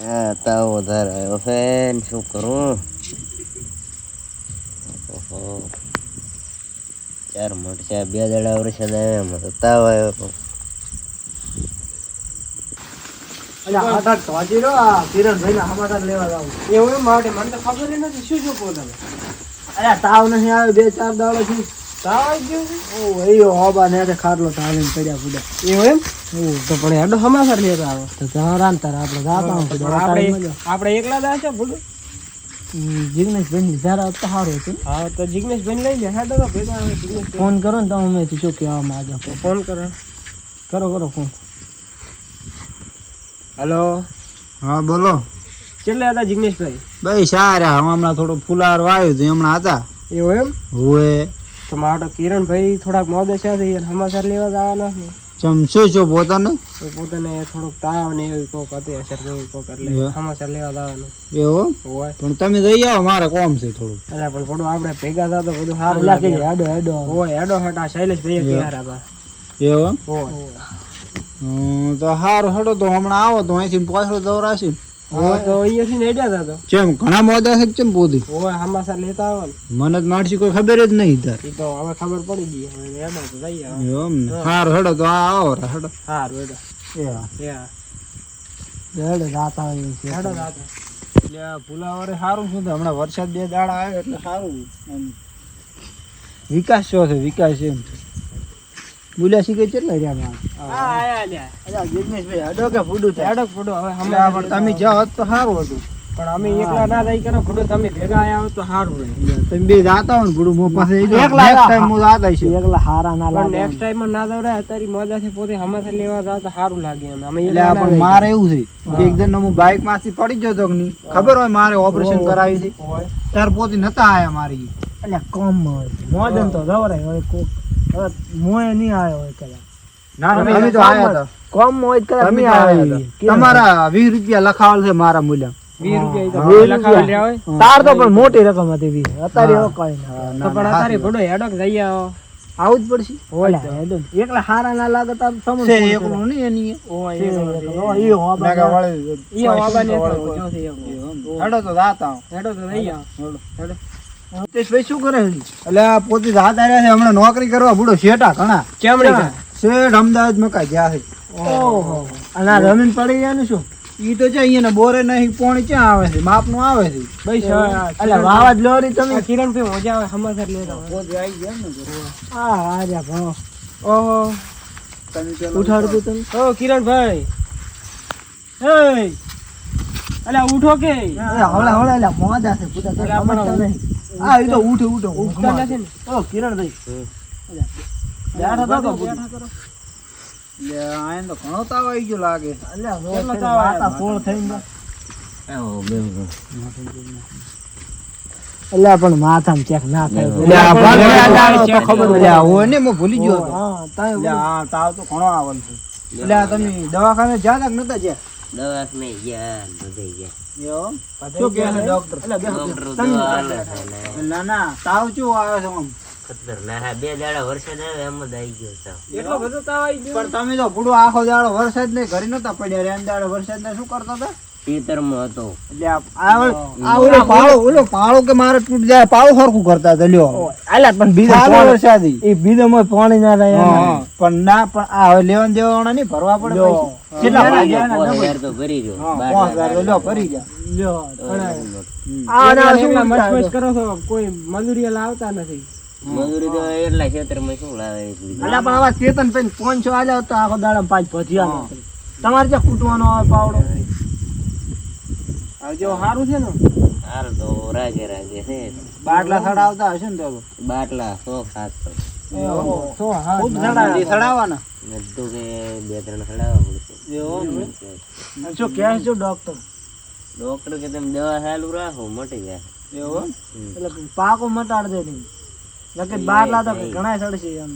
હા તાવ વધારે આવ્યો ફેન શું કરું? ઓહો 4 મિનિટ છે 2 દાડા વરસાદ આવ્યો એમાં તો તાવ આવ્યો. અલ્યા આ તો હાજી રો આ કિરણભાઈ ના સમાચાર લેવા જાવ. એવું એમ માટે મને તો ખબર ય નથી શું શું બોલે. અલ્યા તાવ નહીં આવ્યો 2-4 દાડો થી. તાવ આવી ગયો છે? ઓ એયો હોબા ને તે ખાટલો તાવીને પડ્યા પડ્યા. એવું એમ? તો પણ હેડો સમાચાર લેતા આવો. તો તારાન તાર આપણે જાતા હું આપણે એકલા દા છે બોલો. જિગ્નેશભાઈ ની ધારા તો સારું હતું. હા તો જિગ્નેશભાઈ લઈ લે હેડો તો ભેગા આવે જિગ્નેશભાઈ. ફોન કરો ને તમે મેં શું કહેવા માંગો. ફોન કરો. કરો ફોન. હેલો હા બોલો કેટલે હતા જિગ્નેશભાઈ? ભાઈ સારા હમણાં થોડું ફુલાર વાયું હતું હમણાં હતા. એવું એમ? હોય તો મારો તો કિરણભાઈ થોડાક મોડે છે સમાચાર લેવા જવાના છે. ચમચો છો પોતાને તો પોતાને થોડુંક તાવ ને એવી કોક હતી અસર જેવી કોક એટલે સમાચાર લેવા જવાનું એવો હોય. પણ તમે જઈ આવો મારે કોમ છે થોડું. અરે પણ થોડું આપણે ભેગા થતા બધું સારું અલ્યા લાગે. કે હેડો હોય હેડો હટા શૈલેષભાઈ ક્યાં હતા? એવો હોય તો સારું હેડો તો હમણાં આવો તો અહીંથી પાછળ દોરાશે. હોય તો અહીંયાથી ને હેડ્યા હતા તો ચેમ ઘણા મોદા છે ચેમ પોધી હોય સમાચાર લેતા આવે ને મને જ મારસી કોઈ ખબર જ નહીં તાર. એ તો હવે ખબર પડી ગઈ હવે હેડો તો જઈએ હવે. એમ ને સારું હેડો તો આવો હેડો. સારું હેડો. હેડો જાતા હોય છે. હેડો રાતે. એટલે આ ફુલાવારે સારું શું હમણાં વરસાદ 2 દાડા આવ્યો એટલે સારું એમ. વિકાસ શું છે વિકાસ એમ બોલ્યા શીખે કેટલા રહ્યા મારે. હા આયા લ્યા. અલ્યા જિગ્નેશભાઈ હેડો કે ફૂડું થાય. હેડો ફોટો હવે એટલે આ પણ તમે જાઓ હોત તો સારું હતું. પણ અમે એકલા ના થઈ કરો ફોટો તમે ભેગા આયા હો તો સારું રહે. તમે બે જાતા હો ને ભૂડું મો પાસે એકલા નેક્સ્ટ ટાઈમ હું જાતા છે. એકલા હારા ના પણ લાગે. નેક્સ્ટ ટાઈમ ના દવડાય અત્યારે મજાથી પોતે સમાચાર લેવા જાવ તો સારું લાગે એમ. અમે એટલે આ પણ મારે એવું છે કે એક દિન હું બાઇક માંથી પડી ગયો તો કે નહીં ખબર હોય મારે ઓપરેશન કરાવી છે હોય ત્યાર પોતે નતા આયા મારી. અલ્યા કોમ હોય મોડન તો જવરાય હોય કોક હવે મોય નહીં આવ્યો હોય કલા. ના તમે તો આયા હતા. કોમ હોય કલા તમે નહીં તો આયા આવે. હતા. તમારા 20 રૂપિયા લખાવેલ છે મારા મૂલ્ય. 20 રૂપિયા વીસ તો લખાવી રહ્યા હોય. તાર તો પણ મોટી રકમ હતી 20. અત્યારે એવો કઈ ના. તો પણ અત્યારે ફોટો હેડો કે જઈ આવો. આવું જ પડશે. હોય હેડો. એકલા હારા ના લાગે તો સમજ છે એકલું નહીં એની હોય ઈ હોબા નાગા વાળે ઈ વાબાને તો જો છે એમ. હેડો તો જાતા હો. હેડો તો જઈ આવો. હેડો. ભાઈ શું કરે છે? એટલે આ પોતે જાત આવ્યા છે હમણાં નોકરી કરવા બુડો શેઠા ઘણા ચેમડી છે. શેઠ અમદાવાદ મકાઈ ગયા છે. ઓહો અને આ રમીન પડી ગયા ને શું? ઈ તો છે અહીંયા બોરે નહીં પોણી ક્યાં આવે છે માપ નું આવે છે. ભાઈ અલ્યા વાવા જ લોરી તમે. કિરણભાઈ મજા આવે સમાચાર લેતા હોય. પોતે આવી ગયા ને હા આર્યા ભણો. ઓહો તમે પેલો ઉઠાડતું તમે. ઓ કિરણભાઈ એ અલ્યા ઉઠો કે હવળા અલ્યા મોજા છે પૂતા તો સમજતા નહીં. હા ઈ તો ઉઠો ઉઠતા નથી ને. ઓ કિરણભાઈ બેઠા તો બેઠા કરો. એટલે આયન તો ઘણો તાવ આવી ગયો લાગે. અલ્યા કેટલો તાવ આવ્યો? વાતા ફોન થઈને આવો બેહો. અલ્યા પણ માથામાં ચેક ના થાય. એટલે આ ભાગે ભાગે તો ખબર ભાગે એટલે આ હોય ને હું ભૂલી ગયો હતો. હા તાય એટલે આ તાવ તો ઘણો આવેલ છે. એટલે આ તમે દવાખાને જ્યાં તક નતા જ્યાં દવાખાને ગયા બધે ગયા. એવો શું કહે છે ડોક્ટર? ડોક્ટર તો હાલે છે ને. ના ના તાવ કેવો આવે છે આમ? ખતરનાક. 2 દાડા વરસાદ આવ્યો એમ જ આવી ગયો તાવ. એટલો બધો તાવ આવી ગયો. પણ તમે તો ભૂડો આખો દાડો વરસાદ નહીં ઘરે નતા પડ્યા રે દાડો વરસાદ ને શું કરતા હતા? ખેતરમાં હતો. એટલે આ ઓલો પાળો કે મારે તૂટ જાય પાળો સરખું કરતા હતા લ્યો. અલ્યા પણ બીજો ચાલુ પાણી- વરસાદી. એ બીજો માં પાણી ના રહે એમ. હા, પણ ના પણ આ હવે લેવાન દેવાના નહીં ભરવા પડે લ્યો. પૈસા. કેટલા ભાગ્યા ને 5000 તો ભરી રહ્યો. હા, 5000 તો લ્યો ભરી ગયા. લ્યો, આ ના શું એકલા કરતા મચ કરો છો કોઈ મજૂરી લાવતા નથી. મજૂરી તો એટલા ખેતરમાં શું લાવે એટલી? અલ્યા પણ આવા ચેતન પેન 500 આલ્યા હોત તો આખો દાડા 5 ભજીયા ના થાય. તમારે ત્યાં કૂટવાનો આવે પાવડો. હવે જો સારું છે ને હાલ તો રાગે છે. બાટલા સડાવતા હશે ને તો બાટલા 100-700. સો હા ખૂબ સડાવવાના. સડાવવાના. બધું કે 2-3 સડાવવા પડશે. એવું? શું કહે છે ડોક્ટર? ડોક્ટર કે તમે દવા ચાલુ રાખો મટી જાય. એવું? એટલે પાકો મટાડ દે નહીં. નકર બાટલા તો ઘણા સડશે એમ.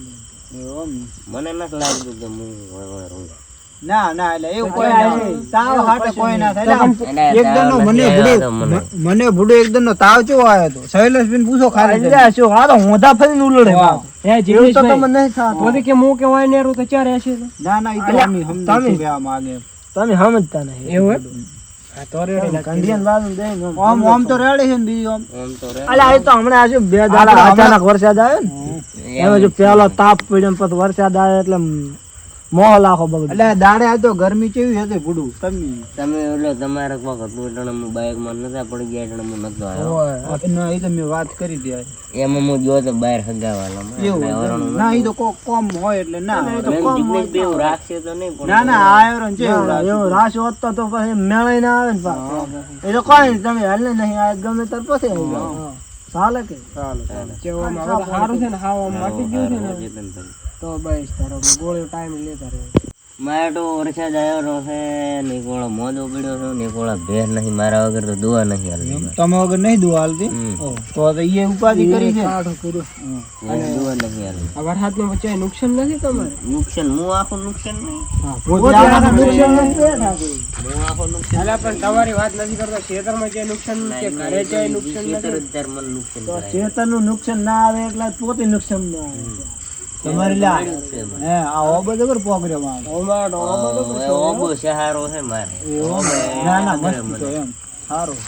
એવું? મને નથી લાગતું કે હું હવે રહું. ના ના એટલે એવું કોઈ એટલે ના. તાવ હાટે કોઈ ના થાય. એને એકદમ નો તાવ મને નથી ભૂડો આવતો મને. મને ભૂડો એકદમ નો તાવ કેવો આવ્યો તો શૈલેષબેન પૂછો ખાલી તમે. અલ્યા શું હારો હોંધા ફરીને ઉલડે બાપ. હે એવું તો જીગનેશભાઈ, તમને નહીં થતું. પોતે કે હું કે હોય ને તો ચાર રહેશે તો. ના ના ઈ તો અલ્યા, અમે તમે- સમજી ગયા માગે. તમે સમજતા નહીં. એવું એમ? હા તો રેડી લાગે. કંડિયન બાજુ દઈને આમ તો રેડી છે ને બીજી આમ આમ તો રે અલા એ તો હમણાં આજે 2 દાડા અચાનક વરસાદ આવ્યો ને એમાં જો પેલો તાપ પડ્યો ને પછી વરસાદ આવ્યો એટલે મોહ લાખો બગડ્યો. એટલે દાડે આ તો ગરમી કેવી હતી ભૂડું તમે ઓલો તમારે કોક હતું એટલે હું બાઇકમાં નતા પડી ગયા એટલે હું નતો આવ્યો. એ તો મેં વાત કરી હતી આજે. એમાં હું ગયો તો બહાર હગાવાલામાં. એટલે વરણું ના એ તો કોમ હોય એટલે ના એમ જિગ્નેશ બે એવું રાખશે તો નહીં પણ ના ના આયરો છે એવું રાશ હોત તો પછી મેળાઈ ના આવે ને પાછો. એ તો કોઈ નહીં, તમે હાલે નહીં આ ગમે તાર પછી આવી જાઓ. ચાલે કે કેવામાં હવે તો સારું છે ને હાવ આમ મટી ગયું છે ને ચેતનભાઈ. તો બસ તારો ગોળ્યો ટાઈમ લેતા રહે. મારે તો વરસાદ આવ્યો છે, નિકોળો મોજો પડ્યો છે, નિકોળા ભેર નહીં, મારા વગર તો દુઆ નહીં હાલતી. તમે વગર નહીં દુઆ હાલતી તો એ ઉપાધિ કરી છે. કાઢો કર્યો. એને દુઆ નથી હાલતી. આ વરસાદમાં વચ્ચે નુકસાન નથી તમારે? નુકસાન હું આખું નુકસાન નહીં. પોતે આખા નુકસાન નથી બેઠા કોઈ. હું આખું નુકસાન અલા પણ તમારી વાત નથી કરતો. ખેતરમાં જે નુકસાન કે ઘરે જે નુકસાન ખેતર નથી. જ તાર મને નુકસાન તો કરાય. ચેતનનું નુકસાન ના આવે એટલે પોતે નુકસાન ના આવે. તમારી લા હે આ ઓબો જબર પોગર્યો માં ઓમાડો, ઓમાડો. એ ઓબો સહારો છે મારે. ના ના મસ્ત તો એમ સારું.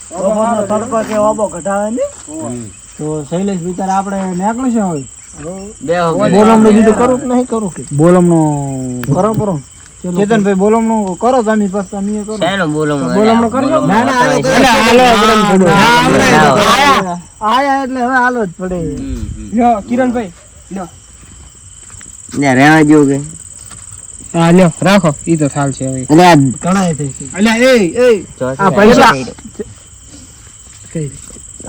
બપોરનો તડકો કે ઓબો ઘટાડે ને તો શૈલેષ વિચાર આપણે નીકળે છે હવે બે બોલમનું બીજું કરું કે નહીં કરું કે બોલમનું કરો ચેતનભાઈ બોલમનું કરો તમે પછી તમે કરો શાનો બોલમ બોલમણું કરજો. ના ના આયા એટલે હવે હાલો જ પડે. લ્યો કિરણભાઈ લ્યો. રહેવા જો કે હા લ્યો રાખો. ઈ તો થાલ છે હવે. એટલે આ ઘણા થઈ છે. અલ્યા એ ચોથી પૈસા કઈ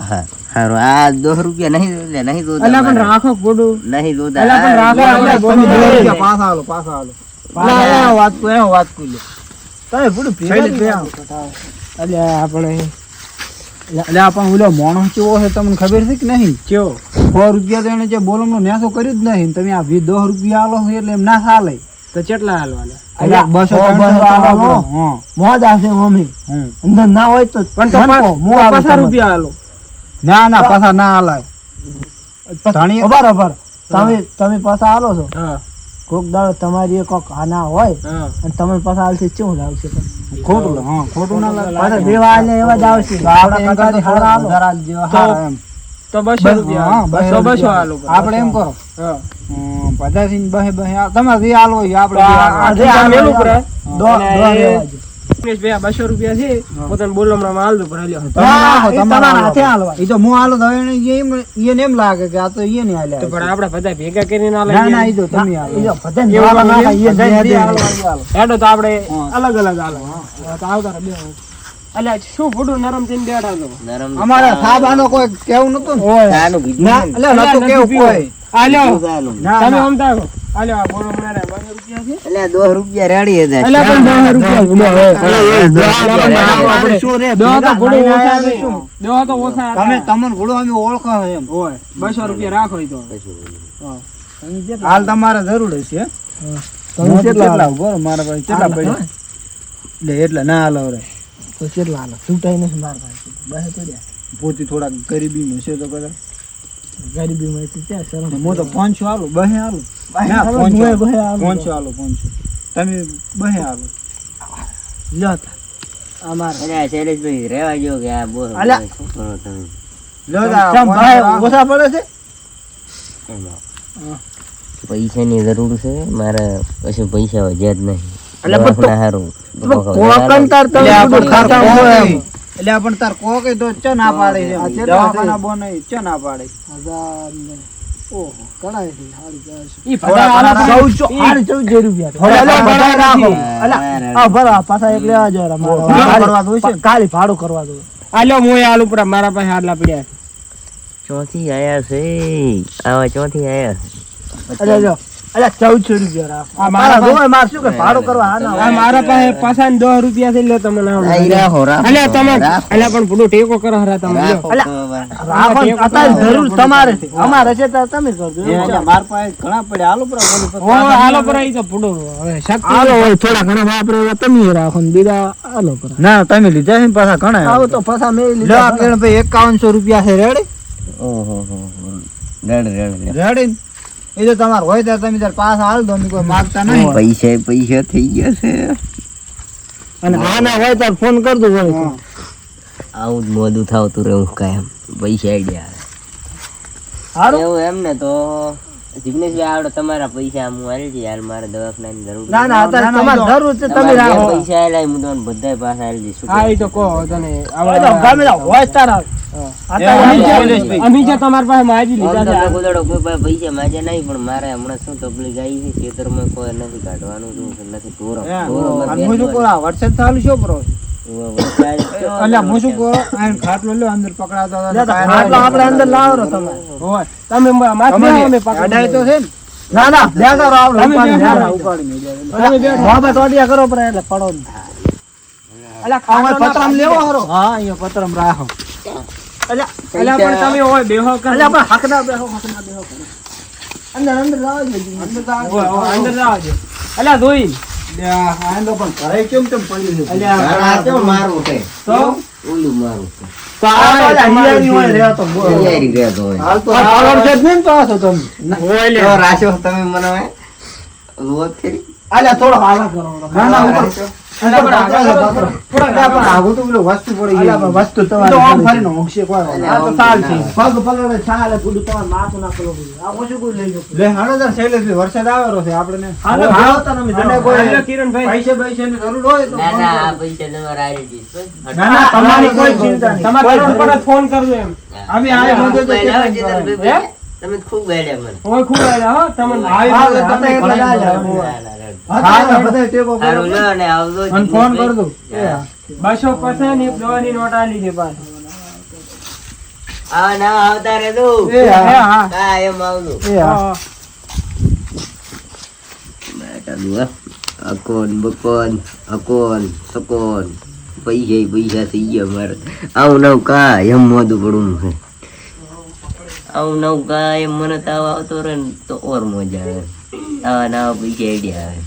હા હારું આ 10 રૂપિયા નહીં નહીં દો અલા પણ રાખો ગોડું. નહીં દો અલા પણ રાખો. આપણે બોલો. પાછા હાલો વાત કો એવો વાત કો લે તમે પૂરું ભેગા અલે આપણે એટલે આપણ ઓલો માણસ કેવો છે તમને ખબર છે કે નહીં કેવો 100 રૂપિયા તો એને જે બોલમનો નેસો કર્યું જ નહીં. તમે આ 10 રૂપિયા આલો છો એટલે એમ ના ચાલે. તો કેટલા હાલવાના? એટલે 200 હા મોજ આવશે મમ્મી અંદર ના હોય તો પણ તો મનકો, મું આવે 50 રૂપિયા હાલો. ના ના પાછા ના હાલાય. ધણી બરાબર તમે પાછા આલો છો હા કોક દાડો તમારી કોક આના હોય હા. અને તમે પાછા આલથી કેવું લાવશે ખોટું હા ખોટું ના લાગે. પાછા દેવા આલે એવા જ આવશે આપણે એમ આપણા કરતા હારા આલો. વધારા જેવા હારા એમ. તો 200 રૂપિયા હા, હાલો. 200 હાલો. આપણે એમ કરો હા 50 ની બહે તમારે જે હાલો હોય આપણે આ જે આ આ મેલું મેલું પડે. દો અને દો એ- લેવા જો. દિનેશભાઈ, આ 200 રૂપિયા છે પોતાને બોલમણામાં હાલ દો પણ હાલ્યો. તમે નાખો, એ તમારે તમારા હાલો. હાથે હાલવા. ઈ તો હું હાલો તો એને એમ લાગે કે આ તો એને હાલ્યા તો પણ આપણે બધા ભેગા કરીને ના હાલે. ના ઈ તો તમે હાલો. ઈ જો ભજન એવું વાળા ના કરીએ? થાય, ઈ બે હાલો. હાલો. હેડો તો આપણે હા. અલગ અલગ હાલો. તો આવતા રહો બે. અલ્યા શું ફૂટું નરમ થઈને બેઠા છો? નરમ અમારે સાબાનો કોઈ કેવું નતું ને. સાનું કીધું ના ને. એટલે નતું કેવું કોઈ. આલ્યો સાનું. ના તમે ના. સમતા છો. આલ્યો આ બોલમણા રે 200 રૂપિયા છે. એટલે 10 રૂપિયા રેડી હતા. અલ્યા પણ 10 રૂપિયા શું રે, દો તો ભેગા ઘોડો લઈને ઓછા આયા છે. શું? દો તો ઓછા હતા. તમે તમને ઘોડો અમે ઓળખો એમ. હોય 200 રૂપિયા રાખો ઈ તો. હાલ તમારે જરૂર છે. તમે કેટલા ઉભો મારા પાસે કેટલા પડ્યા એટલે એટલે ના હાલો રે. તો કેટલા હાલો? છૂટાઈ નથી માર પાસે. બહે તો રહ્યા. પોતી થોડા ગરીબી છે તો કદાચ ગરીબીમાં તો ક્યાં શરમ. હું તો 500 હાલો બહે હાલો ના તમે 500 બહે હાલો. 500 હાલો 500 તમે બહે હાલો. લ્યો તા. અમારે એટલે આ શૈલેષભાઈ રહેવા જો કે આ બોલ અલ્યા. શું કરો તમે લો તા ચમ 500 ભાઈ હાલો. ઓછા પડે છે? એમાં પૈસાની જરૂર છે મારે, પછી પૈસા વધ્યા જ નહીં. એટલે પણ દવાખાના હારું. કોકંતાર તમે એટલે બધું ખાતા હોય એમ. એટલે આપણ તાર કોકે તો ચ ના પાડે છે. આ કેટલા દવાખાના બોને ચ ના પાડે. 1000 ને ઓહો ઘણા છે, સાડી 400. ઈ બધા હાલો પણ- 14 રૂપિયા. થોડા અલા, બધા બધા રાખો. અલા, આ ભરા પાછા એક લેવા જો ભાડું કરવા દો છે. કાલી ભાડું કરવા દો. આલ્યો હું હાલ ઉપર મારા પાસે આટલા પડ્યા છે. ચોથી આયા છે આવા ચોથી આયા અરે જો અલા 1400 રૂપિયા રાખો. આ આ મારા મારા જોવે માર શું કે ભાડું કરવા આ ના આ હોય. મારા પાસે પાછા 10 રૂપિયા છે લ્યો તમને આવડે. રાખો રાખો અલ્યા તમે અલ્યા પણ પૂરો ટેકો કરો હરા તમે લ્યો. અલા, રાખો ને, અત્યારે જરૂર તમારે છે. અમારે છે તો તમે કરજો. એ એટલે માર પાસે ઘણા પડ્યા હાલો પર બોલી પર. ઓ હાલો પર ઈ તો પૂરો હવે શક્તિ હાલો હોય થોડા ઘણા વાપરે તમે રાખો ને બીજા હાલો પર. ના તમે લીધા છે ને પાછા ઘણા આવું તો પાછા મેં લો લીધા. આ કિરણ ભાઈ 5100 રૂપિયા છે રેડી ઓહો રેડ રેડી એ તો તમાર હોય ત્યારે તમે તાર પાછા હાલ દો અમે કોઈ માંગતા નહીં. પૈસા પૈસા થઈ ગયા છે અને આના હોય તો ફોન કરજો વળી. આવું જ મોદું થાવતું રહે હું કાયમ પૈસા આઈડિયા હારું? એવું એમ ને તો જિગ્નેશભાઈ આવડે તમારા પૈસા હું આલી દઈએ હાલ મારે દવાખાનાની જરૂર ના ના અત્યારે તમારે જરૂર છે તમે તમારા રાખો. બે પૈસા આલ્યા હું તમને બધાય પાછા આલી દઈશ શું હા કહો? એ તો કહો તને હવે તો ગમે તે હોય તારા. અત્યારે અમે જે તમારી પાસે માજી આમ લીધા તો છે મેં કીધું કોઈ પાસે પૈસા માજ્યા નહીં પણ મારે હમણાં શું તકલીફ આવી છે ખેતરમાં કોઈ નથી કાઢવાનું શું છે, નથી ઢોરો અને હું શું કહું, આ વરસાદ ચાલુ છો બરો અલ્યા હું શું કહું, આ ખાટલો લ્યો અંદર પકડાતો હતો. લે તો ખાટલો આપણે અંદર લાવો રો તમે. હોય તમે માથે તમે અમે અડાય તો છે ને ના ના બેસો રો આપણે તમે ઉપાડી બેસો ના રો. ઉપાડી નહીં જાય. તમે બે મોહબ્બત ઓડિયા કરો પણ એટલે પડો નહીં. અલા આમાં ખાટલો પતરમ લેવો હરો. હા અહીંયા પતરમ રાખો. અલ્યા અલા પણ તમે હોય બેહો કર અલ્યા આપણે હકના બેહો અંદર અંદર લાવો જ નહીં. અંદર જાવ દે અલા જોઈ લે આ આંદો પણ ઘરે કેમ તેમ પડ્યું છે. અલ્યા મારું છે તો ઓલું મારું છે તો આ તો અલ્યા હિયારી હોય રહ્યા તો બોલો. તૈયારી રહેતો હોય હાલ તો આ પાવર છે જ નહીં તો આસો તમે. તો રાશો તમે મને લોટ કરી અલ્યા થોડો હાલા કરો. ના ના ઉપર અલા પણ આગળ થોડા પણ આગળ તો પેલું વસ્તુ પડી ગઈ. અલ્યા પણ વસ્તુ તો તમારી આમ ફરીને ઊંઘશે કોઈ વાંધો નહીં. આ તો સાલ છે. પગ પકડે છાલે પૂરું તમારે માથું ના કરો. આ ઓછું કોઈ લઈ લો. લે હાલો તાર શૈલેષભાઈ, વરસાદ આવેલો છે આપણે હાલો હાલો તો તમે અને જાઓ. કોઈ હાલો કિરણભાઈ. પૈસા પૈસાની જરૂર હોય તો ના ફોન ના આ કરજો. પૈસા તમારે આલી દઈશ બસ. ના ના તમારી કોઈ ચિંતા નહીં. તમારે કરોડ પર જ ફોન કરજો એમ અમે આ બધું તો પહેલા કેમ ચેતનભાઈ હે? તમે ખૂબ ગાડ્યા મને હોય ખૂબ આવ્યા હો તમને આવી હા, રીતે તમે તમે એકલા ઘણા જ જાઓ. બધા ના, ના, ના. હા તો બધા ટેકો કરો. સારું લો ને આવજો અને ફોન જિગ્નેશભાઈ. કરજો. હા. 200 પછી ની દવાની નોટ આલી દે પાછ આ ના આવતા રહેજો એ હા. હા હા એમ આવજો એ હા. બેટા દુઆ અકોન બકોન અકોન સકોન પૈસા થઈ ગયા મારે આવું નવ કા એમ મોદું પડવું છે આવું નવ કા એમ મને તાવ આવતો રહે ને તો ઓર મજા આવે આવા નવા પૈસા આઈડિયા આવે